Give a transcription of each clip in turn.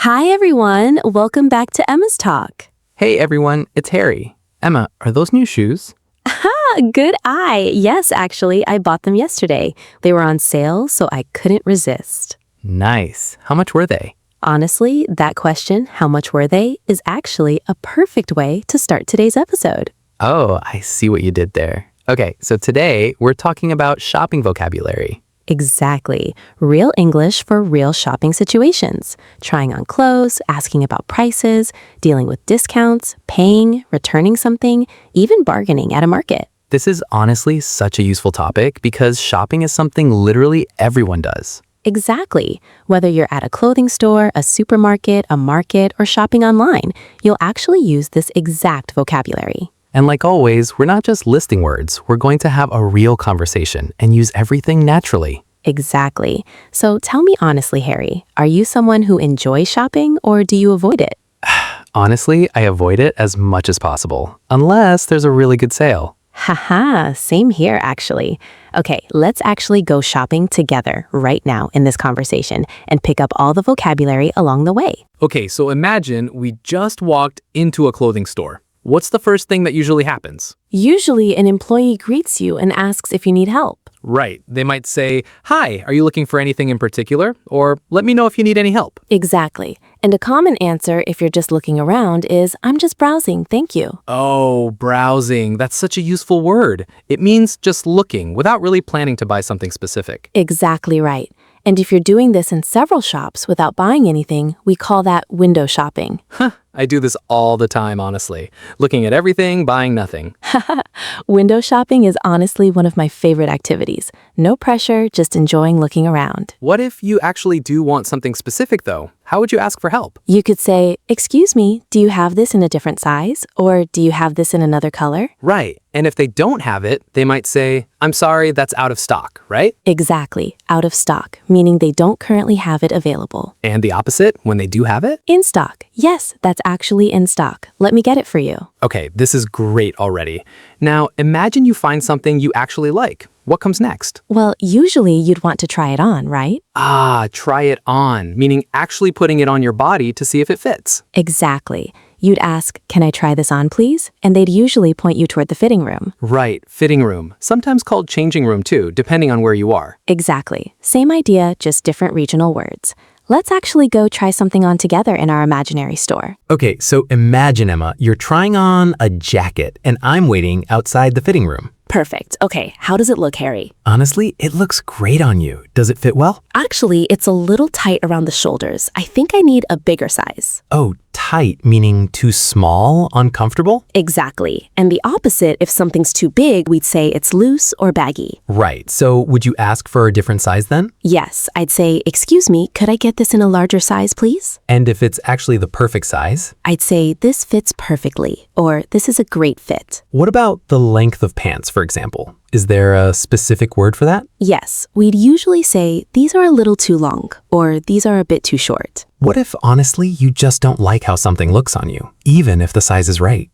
Hi, everyone. Welcome back to Emma's Talk. Hey everyone, it's Harry. Emma, are those new shoes? Good eye. Yes, actually, I bought them yesterday. They were on sale, so I couldn't resist. Nice. How much were they? Honestly, that question, how much were they, is actually a perfect way to start today's episode. Oh, I see what you did there. Okay, so today we're talking about shopping vocabulary. Exactly. Real English for real shopping situations. Trying on clothes, asking about prices, dealing with discounts, paying, returning something, even bargaining at a market. This is honestly such a useful topic because shopping is something literally everyone does. Exactly. Whether you're at a clothing store, a supermarket, a market, or shopping online, you'll actually use this exact vocabulary. And like always, we're not just listing words. We're going to have a real conversation and use everything naturally. Exactly. So tell me honestly, Harry, are you someone who enjoys shopping or do you avoid it? Honestly, I avoid it as much as possible, unless there's a really good sale. Haha, same here actually. Okay, let's actually go shopping together right now in this conversation and pick up all the vocabulary along the way. Okay, so imagine we just walked into a clothing store. What's the first thing that usually happens? Usually an employee greets you and asks if you need help. Right. They might say, "Hi, are you looking for anything in particular?" Or, "Let me know if you need any help." Exactly. And a common answer if you're just looking around is, "I'm just browsing, thank you." Oh, browsing. That's such a useful word. It means just looking without really planning to buy something specific. Exactly right. And if you're doing this in several shops without buying anything, we call that window shopping. I do this all the time, honestly. Looking at everything, buying nothing. Window shopping is honestly one of my favorite activities. No pressure, just enjoying looking around. What if you actually do want something specific, though? How would you ask for help? You could say, "Excuse me, do you have this in a different size?" Or "Do you have this in another color?" Right. And if they don't have it, they might say, "I'm sorry, that's out of stock," right? Exactly, out of stock, meaning they don't currently have it available. And the opposite, when they do have it? In stock. Yes, that's actually in stock. Let me get it for you. Okay, this is great already. Now, imagine you find something you actually like. What comes next? Well, usually you'd want to try it on, right? Try it on, meaning actually putting it on your body to see if it fits. Exactly. You'd ask, "Can I try this on, please?" And they'd usually point you toward the fitting room. Right, fitting room, sometimes called changing room too, depending on where you are. Exactly. Same idea, just different regional words. Let's actually go try something on together in our imaginary store. Okay, so imagine, Emma, you're trying on a jacket and I'm waiting outside the fitting room. Perfect. Okay, how does it look, Harry? Honestly, it looks great on you. Does it fit well? Actually, it's a little tight around the shoulders. I think I need a bigger size. Oh, tight, meaning too small, uncomfortable? Exactly. And the opposite, if something's too big, we'd say it's loose or baggy. Right, so would you ask for a different size then? Yes, I'd say, "Excuse me, could I get this in a larger size, please?" And if it's actually the perfect size? I'd say, "This fits perfectly," or "This is a great fit." What about the length of pants, for example? Is there a specific word for that? Yes, we'd usually say, "These are a little too long," or "These are a bit too short." What if, honestly, you just don't like how something looks on you, even if the size is right?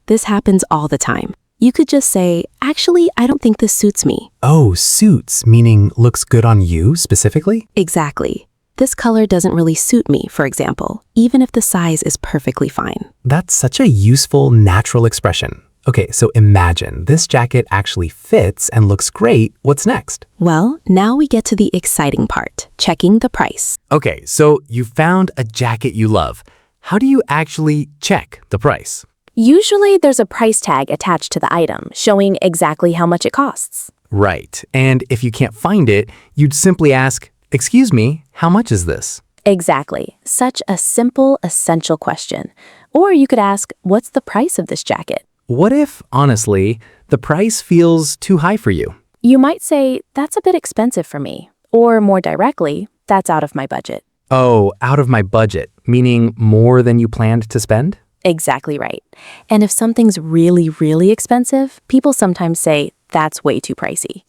This happens all the time. You could just say, "Actually, I don't think this suits me." Oh, suits, meaning looks good on you specifically? Exactly. "This color doesn't really suit me," for example, even if the size is perfectly fine. That's such a useful, natural expression. Okay, so imagine this jacket actually fits and looks great. What's next? Well, now we get to the exciting part, checking the price. Okay, so you found a jacket you love. How do you actually check the price? Usually there's a price tag attached to the item, showing exactly how much it costs. Right, and if you can't find it, you'd simply ask, "Excuse me, how much is this?" Exactly. Such a simple, essential question. Or you could ask, "What's the price of this jacket?" What if, honestly, the price feels too high for you? You might say, "That's a bit expensive for me." Or more directly, "That's out of my budget." Oh, out of my budget, meaning more than you planned to spend? Exactly right. And if something's really, really expensive, people sometimes say, "That's way too pricey."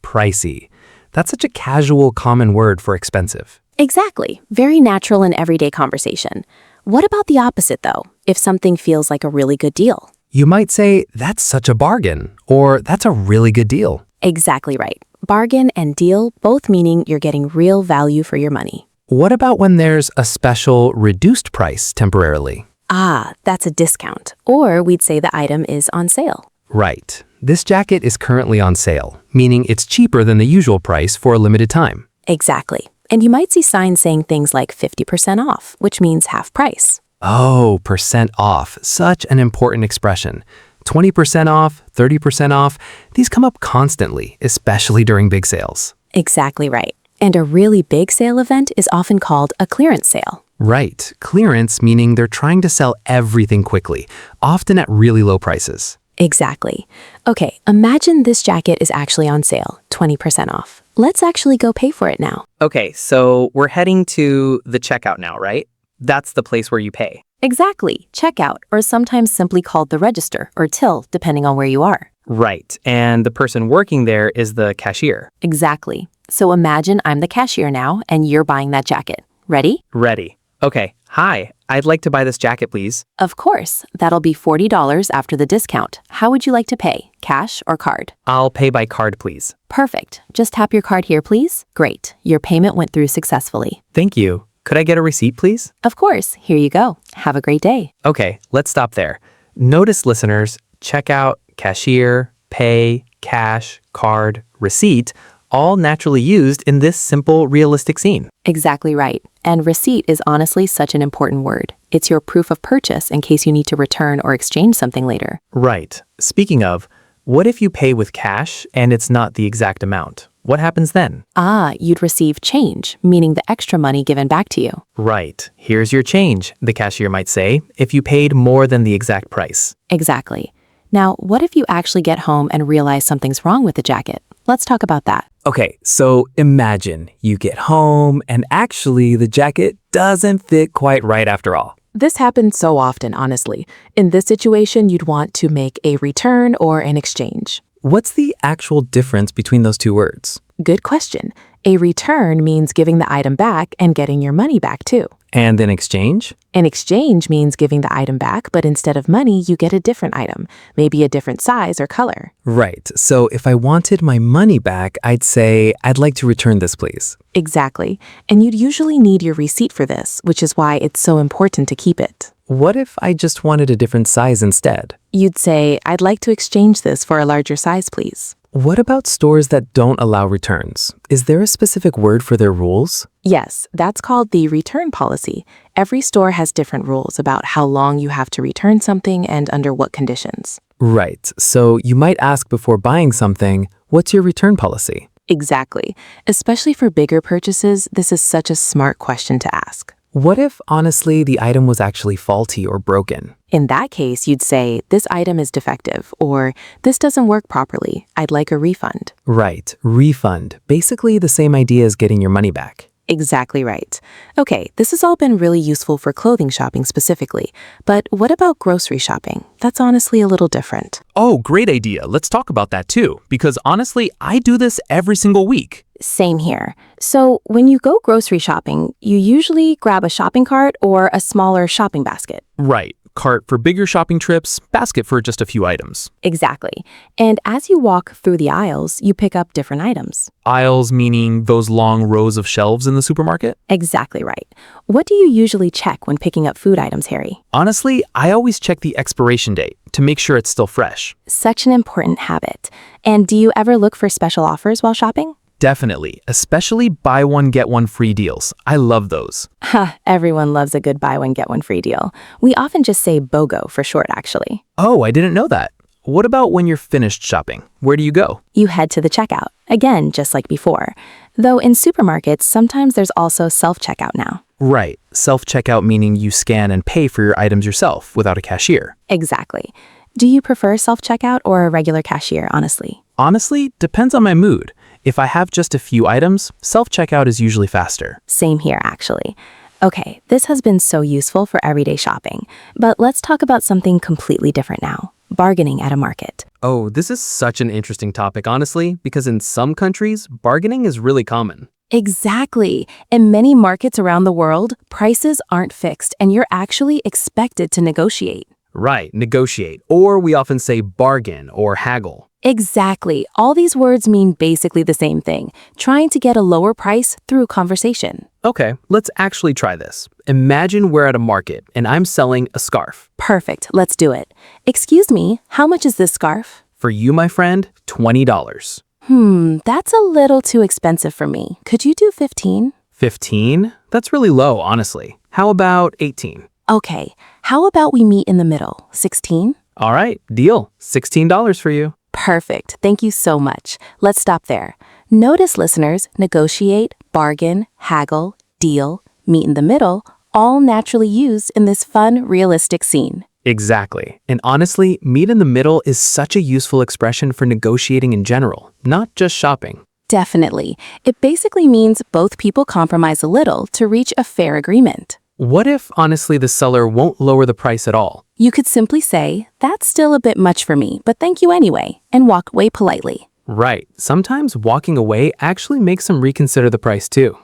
Pricey. That's such a casual, common word for expensive. Exactly. Very natural in everyday conversation. What about the opposite, though, if something feels like a really good deal? You might say, "That's such a bargain," or "That's a really good deal." Exactly right. Bargain and deal, both meaning you're getting real value for your money. What about when there's a special reduced price temporarily? Ah, that's a discount. Or we'd say the item is on sale. Right. This jacket is currently on sale, meaning it's cheaper than the usual price for a limited time. Exactly. And you might see signs saying things like 50% off, which means half price. Oh, percent off. Such an important expression. 20% off, 30% off, these come up constantly, especially during big sales. Exactly right. And a really big sale event is often called a clearance sale. Right. Clearance meaning they're trying to sell everything quickly, often at really low prices. Exactly. Okay, imagine this jacket is actually on sale, 20% off. Let's actually go pay for it now. Okay, so we're heading to the checkout now, right? That's the place where you pay. Exactly. Checkout, or sometimes simply called the register or till, depending on where you are. Right, and the person working there is the cashier. Exactly. So imagine I'm the cashier now and you're buying that jacket. Ready? Ready. Okay, hi, I'd like to buy this jacket, please. Of course. That'll be $40 after the discount. How would you like to pay? Cash or card? I'll pay by card, please. Perfect. Just tap your card here, please. Great. Your payment went through successfully. Thank you. Could I get a receipt, please? Of course. Here you go. Have a great day. Okay, let's stop there. Notice, listeners, checkout, cashier, pay, cash, card, receipt, all naturally used in this simple, realistic scene. Exactly right. And receipt is honestly such an important word. It's your proof of purchase in case you need to return or exchange something later. Right. Speaking of, what if you pay with cash and it's not the exact amount? What happens then? Ah, you'd receive change, meaning the extra money given back to you. Right. Here's your change, the cashier might say, if you paid more than the exact price. Exactly. Now, what if you actually get home and realize something's wrong with the jacket? Let's talk about that. Okay, so imagine you get home and actually the jacket doesn't fit quite right after all. This happens so often, honestly. In this situation, you'd want to make a return or an exchange. What's the actual difference between those two words? Good question. A return means giving the item back and getting your money back too. And in exchange? An exchange means giving the item back, but instead of money, you get a different item, maybe a different size or color. Right. So if I wanted my money back, I'd say, I'd like to return this, please. Exactly. And you'd usually need your receipt for this, which is why it's so important to keep it. What if I just wanted a different size instead? You'd say, I'd like to exchange this for a larger size, please. What about stores that don't allow returns? Is there a specific word for their rules? Yes, that's called the return policy. Every store has different rules about how long you have to return something and under what conditions. Right. So you might ask before buying something, what's your return policy? Exactly. Especially for bigger purchases, this is such a smart question to ask. What if, honestly, the item was actually faulty or broken? In that case, you'd say, this item is defective, or this doesn't work properly. I'd like a refund. Right. Refund. Basically the same idea as getting your money back. Exactly right. Okay, this has all been really useful for clothing shopping specifically, but what about grocery shopping? That's honestly a little different. Oh, great idea. Let's talk about that too, because honestly, I do this every single week. Same here. So when you go grocery shopping, you usually grab a shopping cart or a smaller shopping basket. Right. Cart for bigger shopping trips, basket for just a few items. Exactly. And as you walk through the aisles, you pick up different items. Aisles meaning those long rows of shelves in the supermarket? Exactly right. What do you usually check when picking up food items, Harry? Honestly, I always check the expiration date to make sure it's still fresh. Such an important habit. And do you ever look for special offers while shopping? Definitely, especially buy one, get one free deals. I love those. Ha, everyone loves a good buy one, get one free deal. We often just say BOGO for short, actually. Oh, I didn't know that. What about when you're finished shopping? Where do you go? You head to the checkout, again, just like before. Though in supermarkets, sometimes there's also self-checkout now. Right. Self-checkout meaning you scan and pay for your items yourself without a cashier. Exactly. Do you prefer self-checkout or a regular cashier, honestly? Honestly, depends on my mood. If I have just a few items, self-checkout is usually faster. Same here, actually. Okay, this has been so useful for everyday shopping, but let's talk about something completely different now. Bargaining at a market. Oh, this is such an interesting topic, honestly, because in some countries, bargaining is really common. Exactly. In many markets around the world, prices aren't fixed and you're actually expected to negotiate. Right, negotiate, or we often say bargain or haggle. Exactly. All these words mean basically the same thing, trying to get a lower price through conversation. Okay, let's actually try this. Imagine we're at a market and I'm selling a scarf. Perfect. Let's do it. Excuse me, how much is this scarf? For you, my friend, $20. That's a little too expensive for me. Could you do 15? 15? That's really low, honestly. How about 18? Okay, how about we meet in the middle? 16? All right, deal. $16 for you. Perfect. Thank you so much. Let's stop there. Notice, listeners, negotiate, bargain, haggle, deal, meet in the middle, all naturally used in this fun, realistic scene. Exactly. And honestly, meet in the middle is such a useful expression for negotiating in general, not just shopping. Definitely. It basically means both people compromise a little to reach a fair agreement. What if, honestly, the seller won't lower the price at all? You could simply say, "That's still a bit much for me, but thank you anyway," and walk away politely. Right. Sometimes walking away actually makes them reconsider the price too.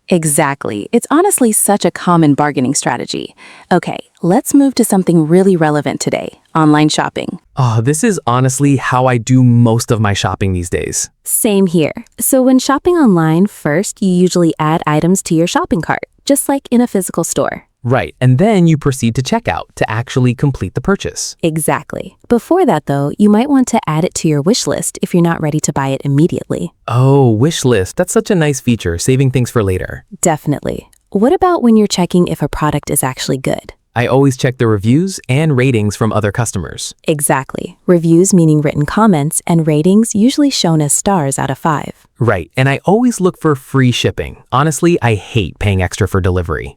Exactly. It's honestly such a common bargaining strategy. Okay, let's move to something really relevant today, online shopping. Oh, this is honestly how I do most of my shopping these days. Same here. So when shopping online, first you usually add items to your shopping cart, just like in a physical store. Right, and then you proceed to checkout to actually complete the purchase. Exactly. Before that, though, you might want to add it to your wish list if you're not ready to buy it immediately. Oh, wish list. That's such a nice feature, saving things for later. Definitely. What about when you're checking if a product is actually good? I always check the reviews and ratings from other customers. Exactly. Reviews meaning written comments, and ratings usually shown as stars out of 5. Right, and I always look for free shipping. Honestly, I hate paying extra for delivery.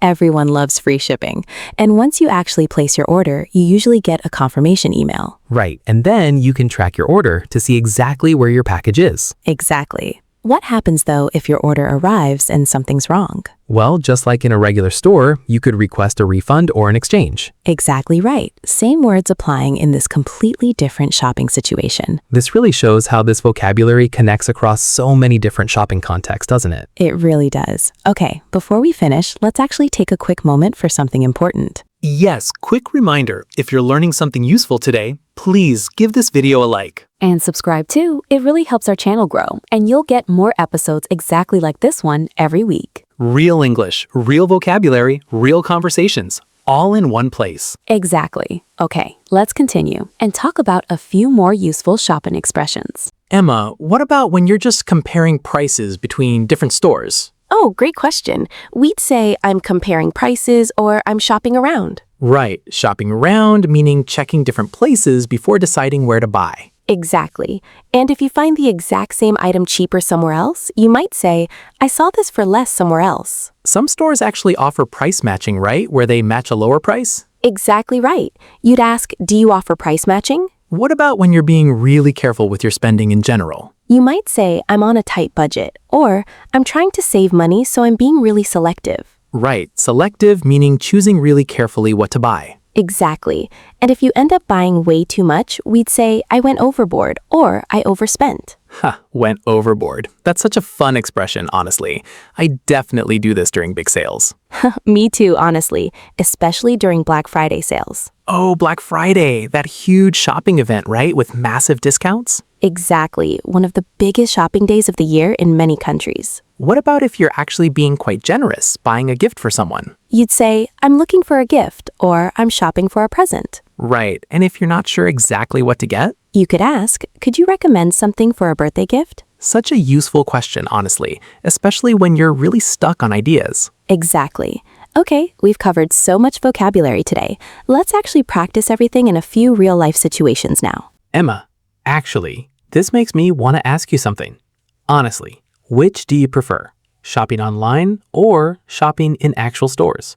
Everyone loves free shipping. And once you actually place your order, you usually get a confirmation email. Right, and then you can track your order to see exactly where your package is. Exactly. What happens, though, if your order arrives and something's wrong? Well, just like in a regular store, you could request a refund or an exchange. Exactly right. Same words applying in this completely different shopping situation. This really shows how this vocabulary connects across so many different shopping contexts, doesn't it? It really does. Okay, before we finish, let's actually take a quick moment for something important. Yes, quick reminder, if you're learning something useful today, please give this video a like. And subscribe too. It really helps our channel grow, and you'll get more episodes exactly like this one every week. Real English, real vocabulary, real conversations, all in one place. Exactly. Okay, let's continue and talk about a few more useful shopping expressions. Emma, what about when you're just comparing prices between different stores? Oh, great question. We'd say I'm comparing prices or I'm shopping around. Right, shopping around, meaning checking different places before deciding where to buy. Exactly. And if you find the exact same item cheaper somewhere else, you might say, "I saw this for less somewhere else." Some stores actually offer price matching, right? Where they match a lower price? Exactly right. You'd ask, "Do you offer price matching?" What about when you're being really careful with your spending in general? You might say, "I'm on a tight budget," or "I'm trying to save money, so I'm being really selective." Right, selective meaning choosing really carefully what to buy. Exactly. And if you end up buying way too much, we'd say, "I went overboard," or "I overspent." Went overboard. That's such a fun expression, honestly. I definitely do this during big sales. Me too, honestly, especially during Black Friday sales. Oh, Black Friday, that huge shopping event, right? With massive discounts? Exactly, one of the biggest shopping days of the year in many countries. What about if you're actually being quite generous, buying a gift for someone? You'd say, "I'm looking for a gift," or "I'm shopping for a present." Right, and if you're not sure exactly what to get? You could ask, "Could you recommend something for a birthday gift?" Such a useful question, honestly, especially when you're really stuck on ideas. Exactly. Okay, we've covered so much vocabulary today. Let's actually practice everything in a few real-life situations now. Emma, actually, this makes me want to ask you something. Honestly, which do you prefer? Shopping online or shopping in actual stores?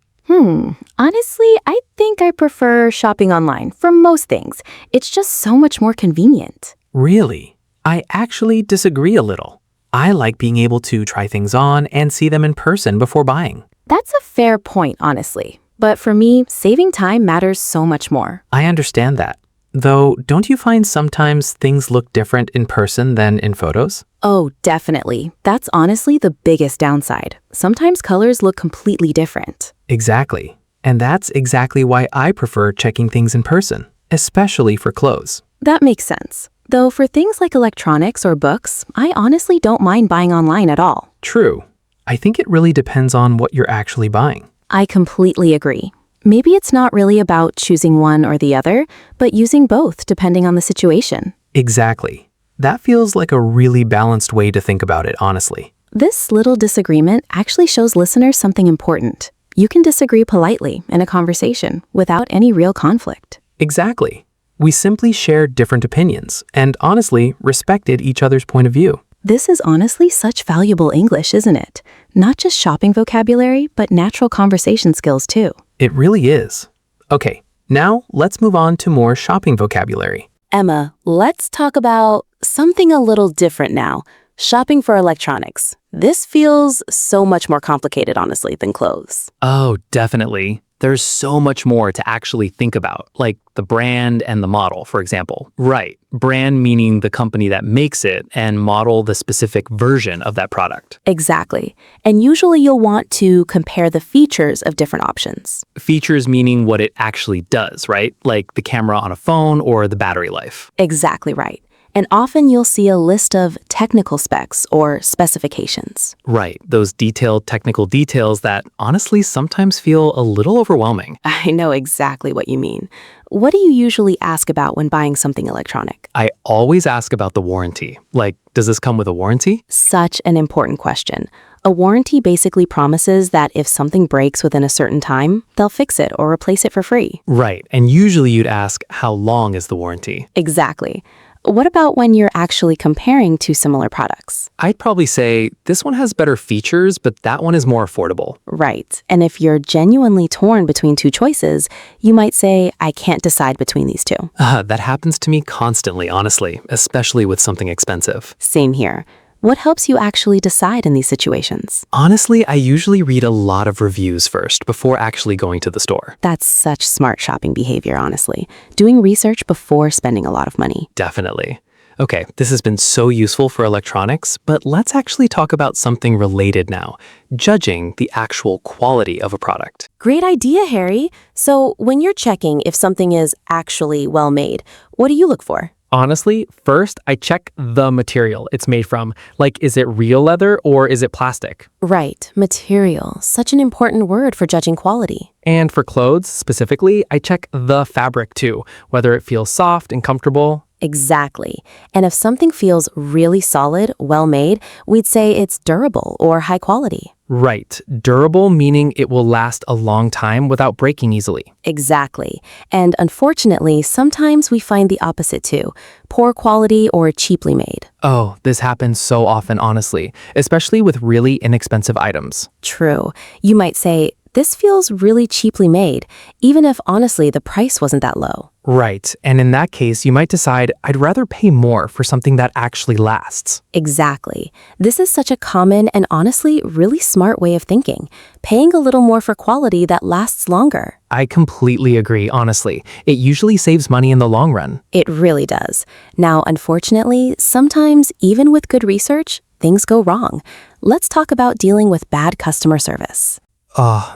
Honestly, I think I prefer shopping online for most things. It's just so much more convenient. Really? I actually disagree a little. I like being able to try things on and see them in person before buying. That's a fair point, honestly. But for me, saving time matters so much more. I understand that. Though, don't you find sometimes things look different in person than in photos? Oh, definitely. That's honestly the biggest downside. Sometimes colors look completely different. Exactly. And that's exactly why I prefer checking things in person, especially for clothes. That makes sense. Though for things like electronics or books, I honestly don't mind buying online at all. True. I think it really depends on what you're actually buying. I completely agree. Maybe it's not really about choosing one or the other, but using both depending on the situation. Exactly. That feels like a really balanced way to think about it, honestly. This little disagreement actually shows listeners something important. You can disagree politely in a conversation without any real conflict. Exactly. We simply shared different opinions and honestly respected each other's point of view. This is honestly such valuable English, isn't it? Not just shopping vocabulary, but natural conversation skills too. It really is. Okay, now let's move on to more shopping vocabulary. Emma, let's talk about something a little different now. Shopping for electronics. This feels so much more complicated, honestly, than clothes. Oh, definitely. There's so much more to actually think about, like the brand and the model, for example. Right. Brand meaning the company that makes it, and model the specific version of that product. Exactly. And usually you'll want to compare the features of different options. Features meaning what it actually does, right? Like the camera on a phone or the battery life. Exactly right. And often you'll see a list of technical specs or specifications. Right. Those detailed technical details that honestly sometimes feel a little overwhelming. I know exactly what you mean. What do you usually ask about when buying something electronic? I always ask about the warranty. Like, does this come with a warranty? Such an important question. A warranty basically promises that if something breaks within a certain time, they'll fix it or replace it for free. Right. And usually you'd ask, how long is the warranty? Exactly. What about when you're actually comparing two similar products? I'd probably say this one has better features, but that one is more affordable. Right. And if you're genuinely torn between two choices, you might say, I can't decide between these two. That happens to me constantly, honestly, especially with something expensive. Same here. What helps you actually decide in these situations? Honestly, I usually read a lot of reviews first before actually going to the store. That's such smart shopping behavior, honestly. Doing research before spending a lot of money. Definitely. Okay, this has been so useful for electronics, but let's actually talk about something related now, judging the actual quality of a product. Great idea, Harry. So when you're checking if something is actually well made, what do you look for? Honestly, first, I check the material it's made from. Like, is it real leather or is it plastic? Right, material. Such an important word for judging quality. And for clothes, specifically, I check the fabric too, whether it feels soft and comfortable. Exactly. And if something feels really solid, well made, we'd say it's durable or high quality. Right. Durable meaning it will last a long time without breaking easily. Exactly. And unfortunately, sometimes we find the opposite too. Poor quality or cheaply made. Oh, this happens so often, honestly, especially with really inexpensive items. True. You might say, this feels really cheaply made, even if honestly the price wasn't that low. Right. And in that case, you might decide, I'd rather pay more for something that actually lasts. Exactly. This is such a common and honestly really smart way of thinking, paying a little more for quality that lasts longer. I completely agree, honestly. It usually saves money in the long run. It really does. Now, unfortunately, sometimes even with good research, things go wrong. Let's talk about dealing with bad customer service.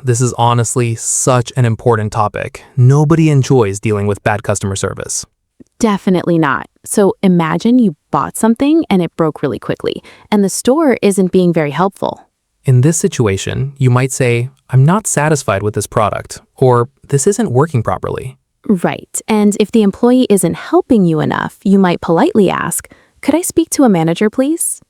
This is honestly such an important topic. Nobody enjoys dealing with bad customer service. Definitely not. So imagine you bought something and it broke really quickly, and the store isn't being very helpful. In this situation, you might say, I'm not satisfied with this product, or this isn't working properly. Right. And if the employee isn't helping you enough, you might politely ask, could I speak to a manager, please?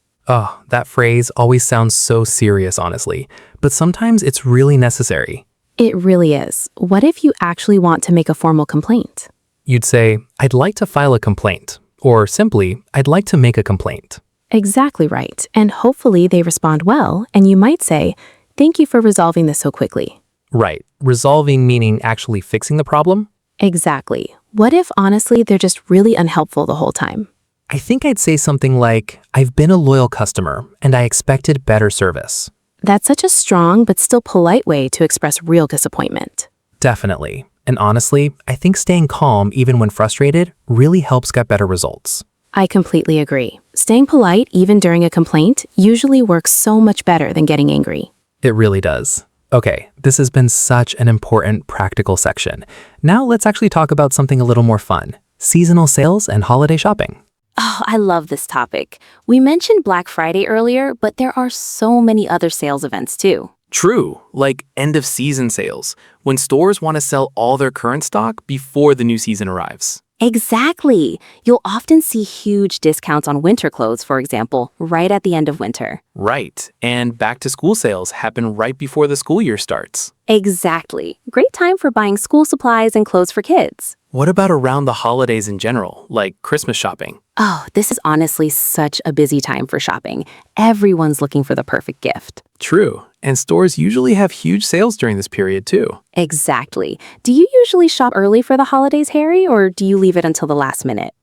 That phrase always sounds so serious, honestly, but sometimes it's really necessary. It really is. What if you actually want to make a formal complaint? You'd say, I'd like to file a complaint, or simply, I'd like to make a complaint. Exactly right. And hopefully they respond well, and you might say, thank you for resolving this so quickly. Right. Resolving meaning actually fixing the problem? Exactly. What if honestly they're just really unhelpful the whole time? I think I'd say something like, I've been a loyal customer and I expected better service. That's such a strong but still polite way to express real disappointment. Definitely. And honestly, I think staying calm even when frustrated really helps get better results. I completely agree. Staying polite even during a complaint usually works so much better than getting angry. It really does. Okay, this has been such an important practical section. Now let's actually talk about something a little more fun, seasonal sales and holiday shopping. Oh, I love this topic. We mentioned Black Friday earlier, but there are so many other sales events too. True, like end of season sales, when stores want to sell all their current stock before the new season arrives. Exactly. You'll often see huge discounts on winter clothes, for example, right at the end of winter. Right, and back to school sales happen right before the school year starts. Exactly. Great time for buying school supplies and clothes for kids. What about around the holidays in general, like Christmas shopping? Oh, this is honestly such a busy time for shopping. Everyone's looking for the perfect gift. True, and stores usually have huge sales during this period too. Exactly. Do you usually shop early for the holidays, Harry, or do you leave it until the last minute?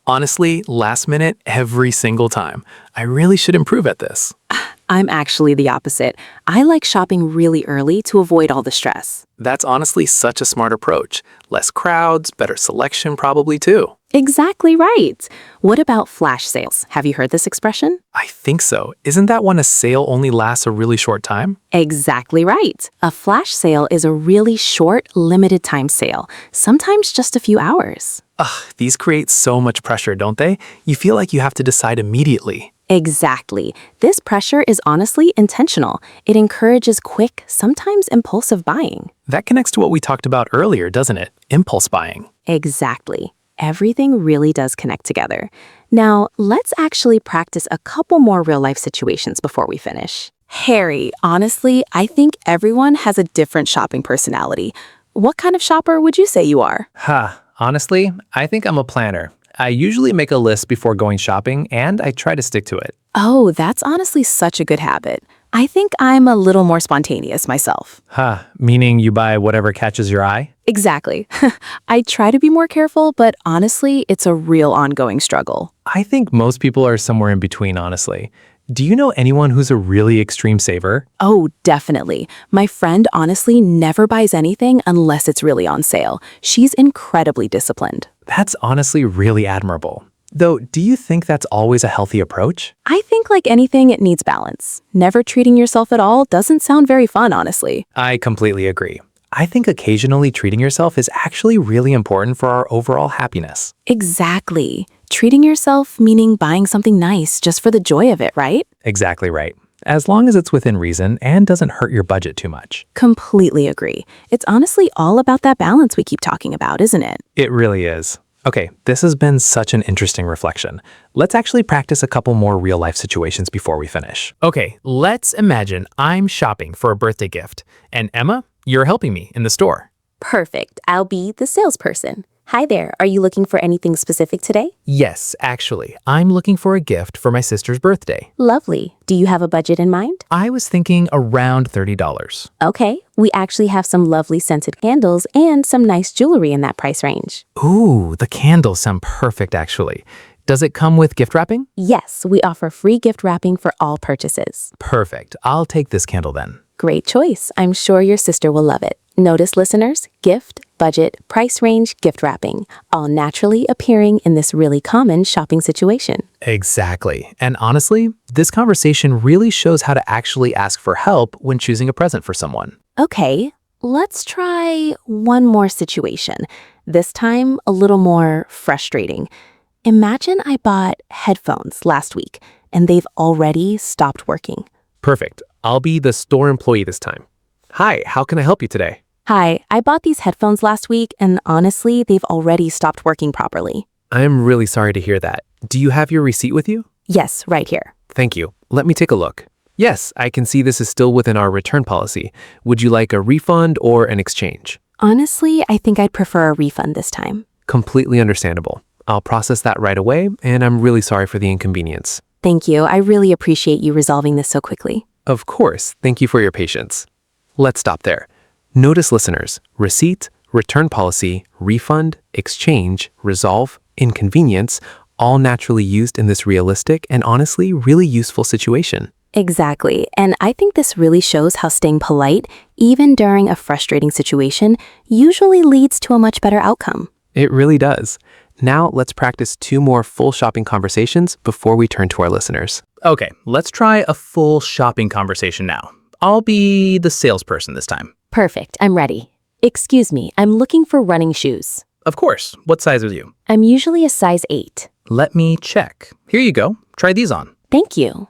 Honestly, last minute every single time. I really should improve at this. I'm actually the opposite. I like shopping really early to avoid all the stress. That's honestly such a smart approach. Less crowds, better selection probably too. Exactly right. What about flash sales? Have you heard this expression? I think so. Isn't that when a sale only lasts a really short time? Exactly right. A flash sale is a really short, limited time sale, sometimes just a few hours. Ugh, these create so much pressure, don't they? You feel like you have to decide immediately. Exactly. This pressure is honestly intentional. It encourages quick, sometimes impulsive buying. That connects to what we talked about earlier, doesn't it? Impulse buying. Exactly. Everything really does connect together. Now, let's actually practice a couple more real-life situations before we finish. Harry, honestly, I think everyone has a different shopping personality. What kind of shopper would you say you are? Honestly, I think I'm a planner. I usually make a list before going shopping, and I try to stick to it. Oh, that's honestly such a good habit. I think I'm a little more spontaneous myself. Meaning you buy whatever catches your eye? Exactly. I try to be more careful, but honestly, it's a real ongoing struggle. I think most people are somewhere in between, honestly. Do you know anyone who's a really extreme saver? Oh, definitely. My friend honestly never buys anything unless it's really on sale. She's incredibly disciplined. That's honestly really admirable. Though, do you think that's always a healthy approach? I think like anything, it needs balance. Never treating yourself at all doesn't sound very fun, honestly. I completely agree. I think occasionally treating yourself is actually really important for our overall happiness. Exactly. Treating yourself meaning buying something nice just for the joy of it, right? Exactly right. As long as it's within reason and doesn't hurt your budget too much. Completely agree. It's honestly all about that balance we keep talking about, isn't it? It really is. Okay, this has been such an interesting reflection. Let's actually practice a couple more real-life situations before we finish. Okay, let's imagine I'm shopping for a birthday gift, and Emma, you're helping me in the store. Perfect. I'll be the salesperson. Hi there. Are you looking for anything specific today? Yes, actually, I'm looking for a gift for my sister's birthday. Lovely. Do you have a budget in mind? I was thinking around $30. Okay. We actually have some lovely scented candles and some nice jewelry in that price range. Ooh, the candles sound perfect actually. Does it come with gift wrapping? Yes, we offer free gift wrapping for all purchases. Perfect. I'll take this candle then. Great choice. I'm sure your sister will love it. Notice, listeners, gift, budget, price range, gift wrapping, all naturally appearing in this really common shopping situation. Exactly. And honestly, this conversation really shows how to actually ask for help when choosing a present for someone. Okay, let's try one more situation. This time, a little more frustrating. Imagine I bought headphones last week and they've already stopped working. Perfect. I'll be the store employee this time. Hi, how can I help you today? Hi, I bought these headphones last week and honestly, they've already stopped working properly. I'm really sorry to hear that. Do you have your receipt with you? Yes, right here. Thank you. Let me take a look. Yes, I can see this is still within our return policy. Would you like a refund or an exchange? Honestly, I think I'd prefer a refund this time. Completely understandable. I'll process that right away, and I'm really sorry for the inconvenience. Thank you. I really appreciate you resolving this so quickly. Of course, thank you for your patience. Let's stop there. Notice, listeners, receipt, return policy, refund, exchange, resolve, inconvenience, all naturally used in this realistic and honestly really useful situation. Exactly. And I think this really shows how staying polite, even during a frustrating situation, usually leads to a much better outcome. It really does. Now let's practice 2 more full shopping conversations before we turn to our listeners. Okay, let's try a full shopping conversation now. I'll be the salesperson this time. Perfect. I'm ready. Excuse me, I'm looking for running shoes. Of course. What size are you? I'm usually a size 8. Let me check. Here you go. Try these on. Thank you.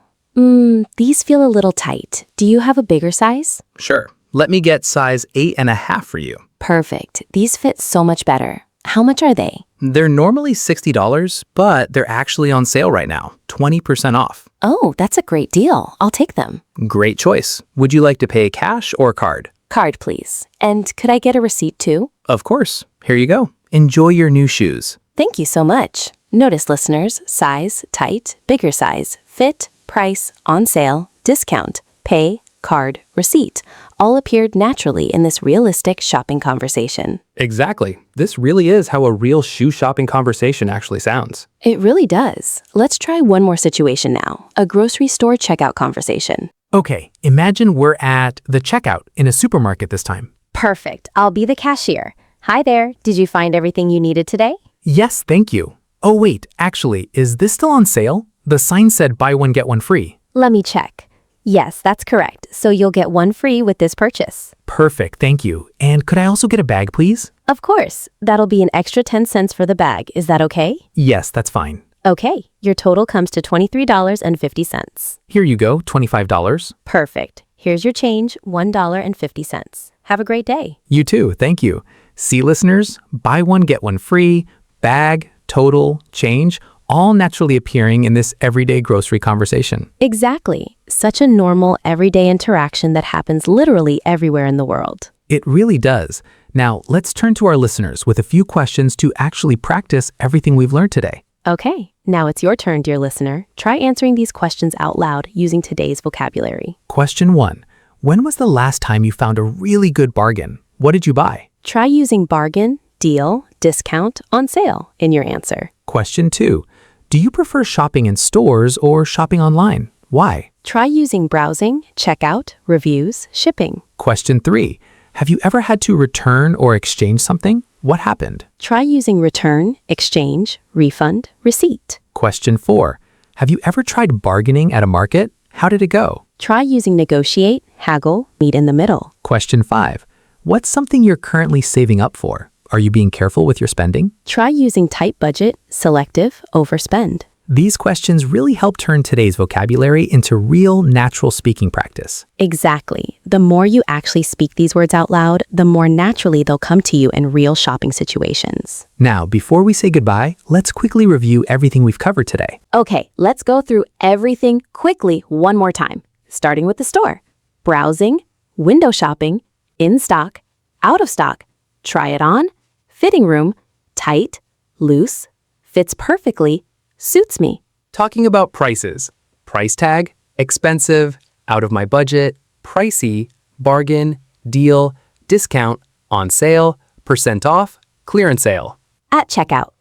These feel a little tight. Do you have a bigger size? Sure. Let me get size 8.5 for you. Perfect. These fit so much better. How much are they? They're normally $60, but they're actually on sale right now. 20% off. Oh, that's a great deal. I'll take them. Great choice. Would you like to pay cash or card? Card, please. And could I get a receipt too? Of course. Here you go. Enjoy your new shoes. Thank you so much. Notice, listeners, size, tight, bigger size, fit, price, on sale, discount, pay, card, receipt, all appeared naturally in this realistic shopping conversation. Exactly. This really is how a real shoe shopping conversation actually sounds. It really does. Let's try one more situation now, a grocery store checkout conversation. Okay, imagine we're at the checkout in a supermarket this time. Perfect. I'll be the cashier. Hi there. Did you find everything you needed today? Yes, thank you. Oh wait, actually, is this still on sale? The sign said buy one get one free. Let me check. Yes, that's correct. So you'll get one free with this purchase. Perfect, thank you. And could I also get a bag, please? Of course. That'll be an extra 10 cents for the bag. Is that okay? Yes, that's fine. Okay. Your total comes to $23.50. Here you go, $25. Perfect. Here's your change, $1.50. Have a great day. You too, thank you. See, listeners, buy one get one free, bag, total, change, all naturally appearing in this everyday grocery conversation. Exactly. Such a normal, everyday interaction that happens literally everywhere in the world. It really does. Now, let's turn to our listeners with a few questions to actually practice everything we've learned today. Okay, now it's your turn, dear listener. Try answering these questions out loud using today's vocabulary. Question 1. When was the last time you found a really good bargain? What did you buy? Try using bargain, deal, discount, on sale in your answer. Question 2. Do you prefer shopping in stores or shopping online? Why? Try using browsing, checkout, reviews, shipping. Question 3. Have you ever had to return or exchange something? What happened? Try using return, exchange, refund, receipt. Question 4. Have you ever tried bargaining at a market? How did it go? Try using negotiate, haggle, meet in the middle. Question 5. What's something you're currently saving up for? Are you being careful with your spending? Try using tight budget, selective, overspend. These questions really help turn today's vocabulary into real, natural speaking practice. Exactly. The more you actually speak these words out loud, the more naturally they'll come to you in real shopping situations. Now, before we say goodbye, let's quickly review everything we've covered today. Okay, let's go through everything quickly one more time, starting with the store. Browsing, window shopping, in stock, out of stock, try it on, fitting room, tight, loose, fits perfectly, suits me. Talking about prices. Price tag, expensive, out of my budget, pricey, bargain, deal, discount, on sale, percent off, clearance sale. At checkout,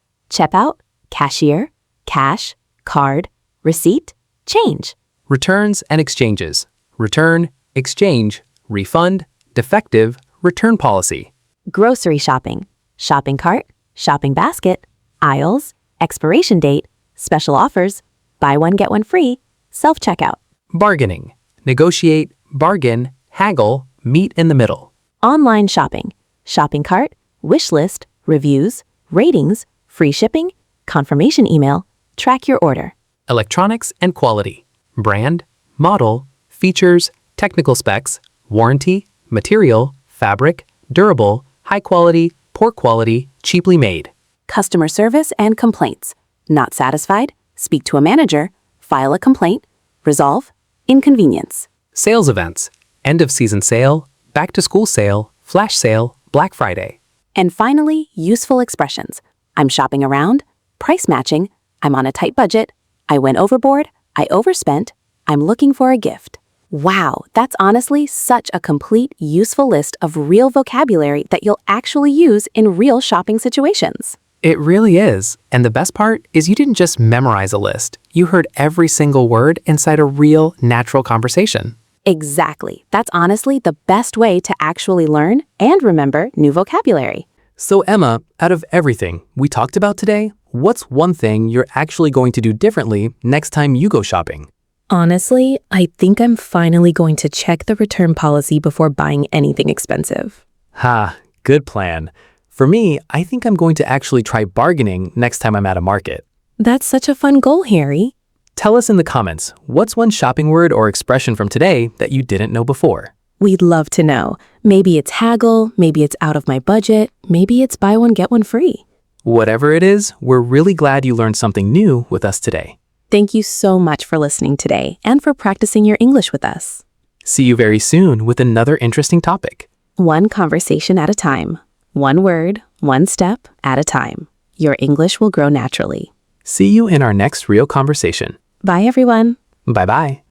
cashier, cash, card, receipt, change. Returns and exchanges. Return, exchange, refund, defective, return policy. Grocery shopping, shopping cart, shopping basket, aisles, expiration date, special offers, buy one get one free, self-checkout. Bargaining. Negotiate, bargain, haggle, meet in the middle. Online shopping, shopping cart, wish list, reviews, ratings, free shipping, confirmation email, track your order. Electronics and quality. Brand, model, features, technical specs, warranty, material, fabric, durable, high quality, poor quality, cheaply made. Customer service and complaints. Not satisfied? Speak to a manager. File a complaint. Resolve. Inconvenience. Sales events. End of season sale, back to school sale, flash sale, Black Friday. And finally, useful expressions. I'm shopping around. Price matching. I'm on a tight budget. I went overboard. I overspent. I'm looking for a gift. Wow, that's honestly such a complete, useful list of real vocabulary that you'll actually use in real shopping situations. It really is. And the best part is you didn't just memorize a list. You heard every single word inside a real, natural conversation. Exactly. That's honestly the best way to actually learn and remember new vocabulary. So Emma, out of everything we talked about today, what's one thing you're actually going to do differently next time you go shopping? Honestly, I think I'm finally going to check the return policy before buying anything expensive. Ha, good plan. For me, I think I'm going to actually try bargaining next time I'm at a market. That's such a fun goal, Harry. Tell us in the comments, what's one shopping word or expression from today that you didn't know before? We'd love to know. Maybe it's haggle, maybe it's out of my budget, maybe it's buy one, get one free. Whatever it is, we're really glad you learned something new with us today. Thank you so much for listening today and for practicing your English with us. See you very soon with another interesting topic. One conversation at a time. One word, one step at a time. Your English will grow naturally. See you in our next real conversation. Bye, everyone. Bye-bye.